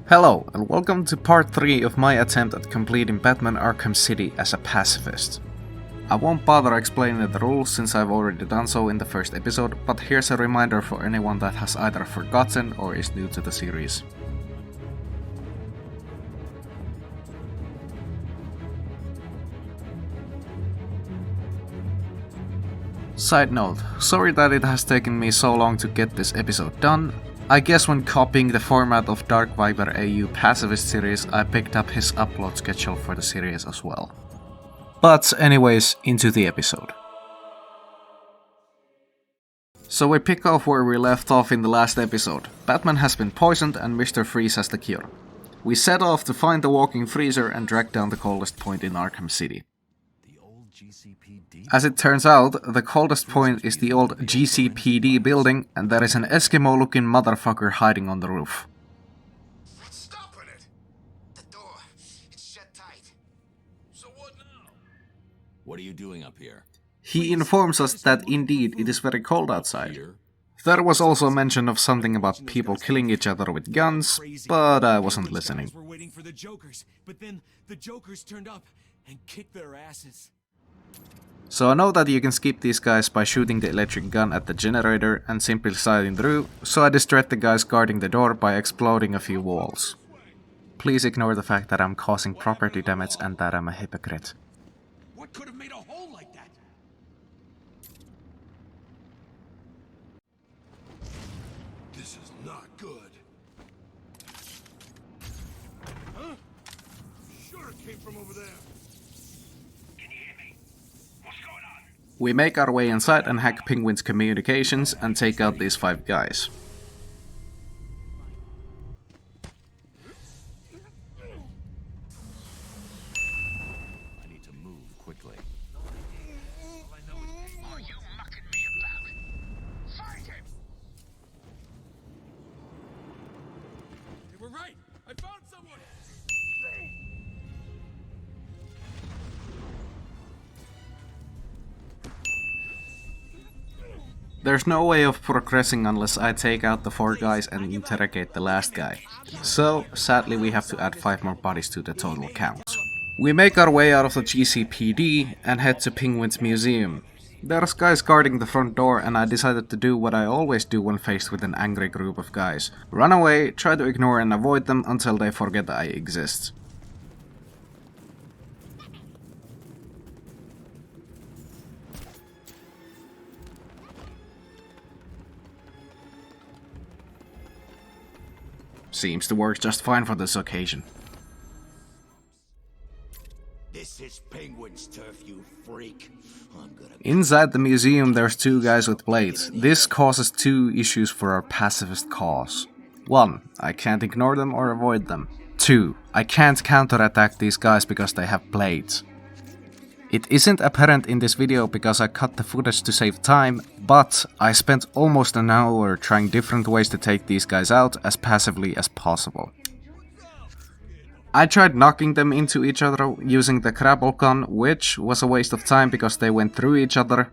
Hello, and welcome to part 3 of my attempt at completing Batman Arkham City as a pacifist. I won't bother explaining the rules since I've already done so in the first episode, but here's a reminder for anyone that has either forgotten or is new to the series. Side note, sorry that it has taken me so long to get this episode done. I guess when copying the format of Dark Viper AU Pacifist series, I picked up his upload schedule for the series as well. But anyways, into the episode. So we pick off where we left off in the last episode. Batman has been poisoned and Mr. Freeze has the cure. We set off to find the walking freezer and track down the coldest point in Arkham City. As it turns out, the coldest point is the old GCPD building, and there is an Eskimo-looking motherfucker hiding on the roof. What's stopping it? The door. It's shut tight. So what now? What are you doing up here? He informs us that indeed it is very cold outside. There was also mention of something about people killing each other with guns, but I wasn't listening. We're waiting for the Jokers, but then the Jokers turned up and kicked their asses. So I know that you can skip these guys by shooting the electric gun at the generator and simply sliding through, so I distract the guys guarding the door by exploding a few walls. Please ignore the fact that I'm causing property damage and that I'm a hypocrite. What could have made a hole like that? This is not good. Huh? Sure it came from over there. We make our way inside and hack Penguin's communications and take out these 5 guys. I need to move quickly. What are you mucking me about? Find him! They were right. I found someone. There's no way of progressing unless I take out the 4 guys and interrogate the last guy. So, sadly we have to add 5 more bodies to the total count. We make our way out of the GCPD and head to Penguin's museum. There's guys guarding the front door and I decided to do what I always do when faced with an angry group of guys. Run away, try to ignore and avoid them until they forget I exist. Seems to work just fine for this occasion. This is Penguin's turf, you freak. I'm gonna... Inside the museum there's 2 guys with blades. This causes 2 issues for our pacifist cause. 1. I can't ignore them or avoid them. 2. I can't counterattack these guys because they have blades. It isn't apparent in this video because I cut the footage to save time, but I spent almost an hour trying different ways to take these guys out as passively as possible. I tried knocking them into each other using the grapple gun, which was a waste of time because they went through each other.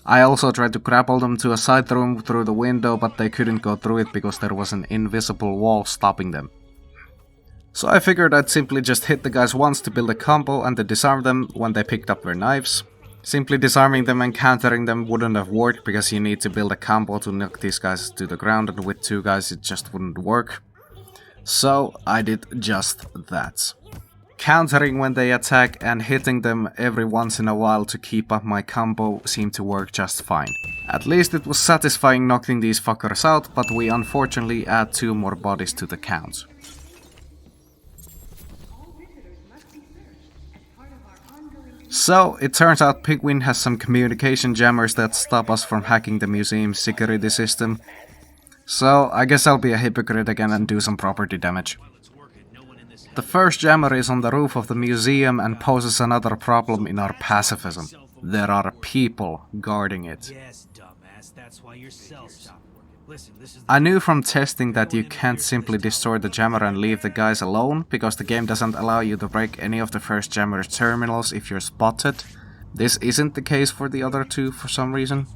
I also tried to grapple them to a side room through the window, but they couldn't go through it because there was an invisible wall stopping them. So I figured I'd simply just hit the guys once to build a combo and to disarm them when they picked up their knives. Simply disarming them and countering them wouldn't have worked because you need to build a combo to knock these guys to the ground, and with 2 guys it just wouldn't work. So I did just that. Countering when they attack and hitting them every once in a while to keep up my combo seemed to work just fine. At least it was satisfying knocking these fuckers out, but we unfortunately add 2 more bodies to the count. So, it turns out Penguin has some communication jammers that stop us from hacking the museum's security system. So, I guess I'll be a hypocrite again and do some property damage. The first jammer is on the roof of the museum and poses another problem in our pacifism. There are people guarding it. Yes, dumbass, that's why your cells stop working. Listen, this is I knew from testing that you can't simply destroy the jammer and leave the guys alone, because the game doesn't allow you to break any of the first jammer's terminals if you're spotted. This isn't the case for the other 2 for some reason.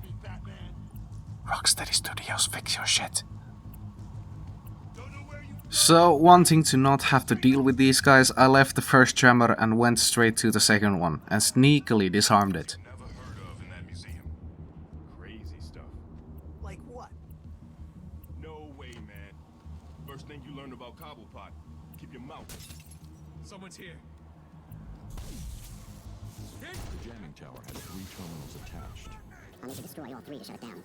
Rocksteady Studios, fix your shit. So, wanting to not have to deal with these guys, I left the first jammer and went straight to the second one, and sneakily disarmed it. Never heard of in that museum. Crazy stuff. Like what? No way, man. First thing you learn about Cobblepot, keep your mouth. Someone's here. The jamming tower has 3 terminals attached. I'll need to destroy all 3 to shut it down.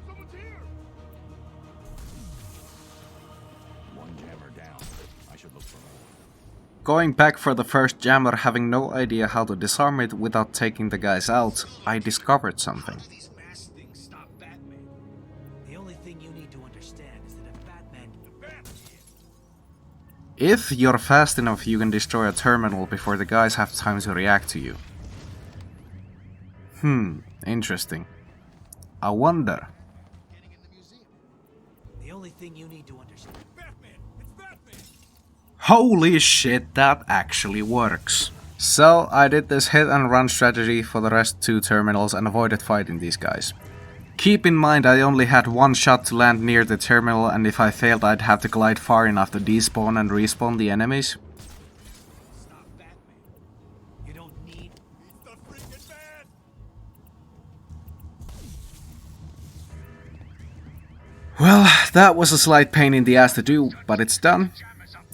Someone's here! One jammer down. I should look for more. Going back for the first jammer, having no idea how to disarm it without taking the guys out, I discovered something. These masked things stop Batman. The only thing you need to understand is that if Batman... If you're fast enough, you can destroy a terminal before the guys have time to react to you. Interesting. I wonder. The only thing you need to understand... Batman! It's Batman! Holy shit, that actually works. So, I did this hit and run strategy for the rest 2 terminals and avoided fighting these guys. Keep in mind I only had 1 shot to land near the terminal, and if I failed I'd have to glide far enough to despawn and respawn the enemies. Stop Batman. You don't need... He's the freaking man! Well, that was a slight pain in the ass to do, but it's done.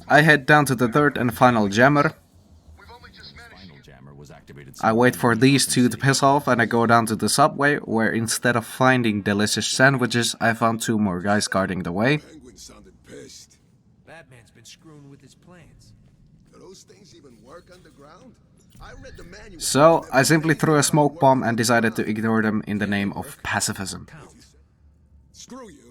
I head down to the 3rd and final jammer. Final jammer was activated. I wait for these 2 to piss off and I go down to the subway, where instead of finding delicious sandwiches, I found 2 more guys guarding the way. Penguin sounded pissed. Batman's been screwing with his plans. Do those things even work underground? I read the manual. So, I simply threw a smoke bomb and decided to ignore them in the name of pacifism. Screw you.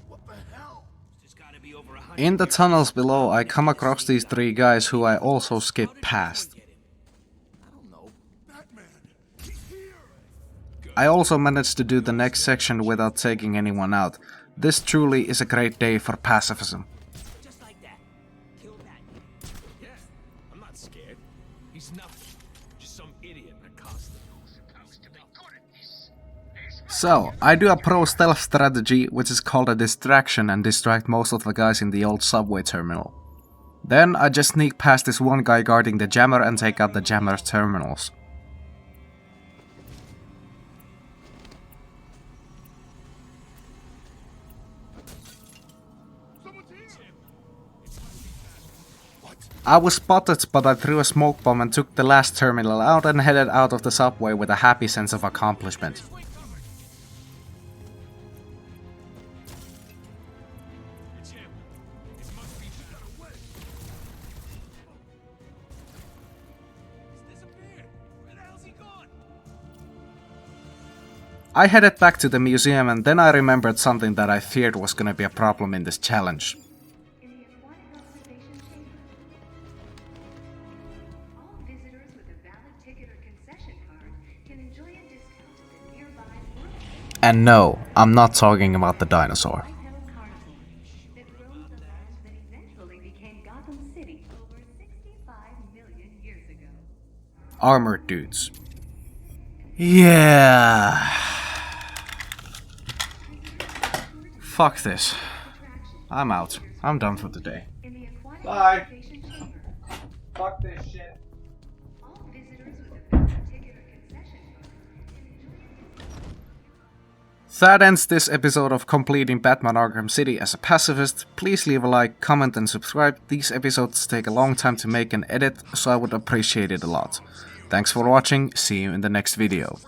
What the hell? There's gotta be over 100... In the tunnels below, I come across these 3 guys who I also skipped past. Batman! He's here! I also managed to do the next section without taking anyone out. This truly is a great day for pacifism. Just like that. Kill Batman. Yeah, I'm not scared. He's nothing. Just some idiot in a costume. Supposed to be good at this. So, I do a pro stealth strategy, which is called a distraction, and distract most of the guys in the old subway terminal. Then I just sneak past this 1 guy guarding the jammer and take out the jammer's terminals. Someone's here! I was spotted, but I threw a smoke bomb and took the last terminal out and headed out of the subway with a happy sense of accomplishment. It's him. It must be he got away. He's disappeared. Where the hell's he gone? I headed back to the museum and then I remembered something that I feared was gonna be a problem in this challenge. In the aquatic observation chamber. All visitors with a valid ticket or concession card can enjoy a discount at the nearby Brook And no, I'm not talking about the dinosaur. bipedal carnivore that roamed the land that eventually became Gotham City over 65 million years ago. Armored dudes. Yeah. Fuck this. I'm out. I'm done for the day. In the aquatic Bye. observation chamber, Fuck this shit. all visitors with a valid ticket or concession card can enjoy That ends this episode of completing Batman Arkham City as a pacifist. Please leave a like, comment and subscribe. These episodes take a long time to make and edit, so I would appreciate it a lot. Thanks for watching, see you in the next video.